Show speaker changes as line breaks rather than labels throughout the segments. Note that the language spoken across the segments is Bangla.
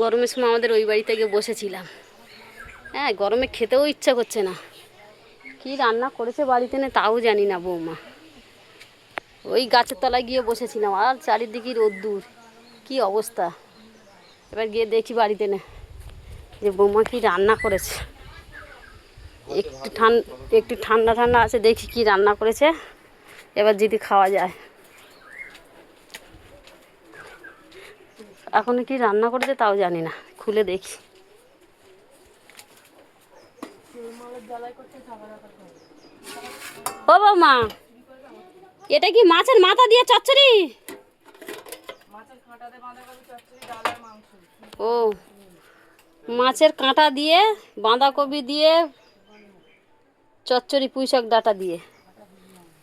গরমের সময় আমাদের ওই বাড়িতে গিয়ে বসেছিলাম। হ্যাঁ, গরমে খেতেও ইচ্ছা করছে না। কি রান্না করেছে বাড়িতে না তাও জানি না বৌমা। ওই গাছের তলায় গিয়ে বসেছিলাম, আর চারিদিকে রোদ্দুর, কি অবস্থা। এবার গিয়ে দেখি বাড়িতে না যে বৌমা কি রান্না করেছে। একটু ঠান্ডা ঠান্ডা আছে, দেখি কি রান্না করেছে, এবার যদি খাওয়া যায়। এখনো কি রান্না করেছে তাও জানি না, খুলে দেখি। ও বৌমা, এটা কি মাছের মাথা দিয়ে চচ্চড়ি? ও, মাছের কাঁটা দিয়ে, বাঁধাকপি দিয়ে চচ্চড়ি, পুঁইশাক ডাঁটা দিয়ে,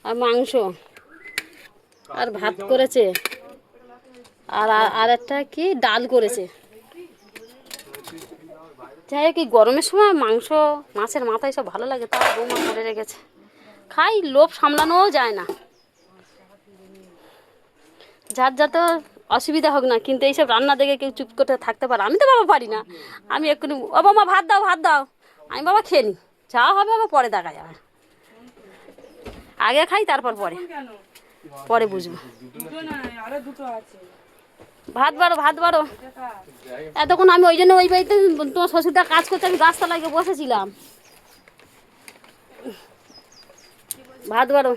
আর মাংস, আর ভাত করেছে, আর আর একটা কি ডাল করেছে। যাই হোক, এই গরমের সময় মাংস, মাছের মাথা এসব ভালো লাগে, তা বৌমা করে রেখেছে। খাই, লোভ সামলানোও যায় না। যার যাতে অসুবিধা হোক না, কিন্তু এইসব রান্না দেখে কেউ চুপ করে থাকতে পারে? আমি তো বাবা পারি না। আমি এক্ষুনি, ও বাবা ভাত দাও, ভাত দাও। আমি বাবা খেয়ে নিই, যা হবে আবার পরে দেখা যাবে। আগে খাই, তারপর পরে পরে বুঝবো। ভাত বাড়ো, ভাত বাড়ো। এতক্ষণ আমি ওই জন্য ওই বাড়িতে তোমার শ্বশুরটা কাজ করতে, আমি গাছতলায় গিয়ে বসেছিলাম। ভাত বাড়ো।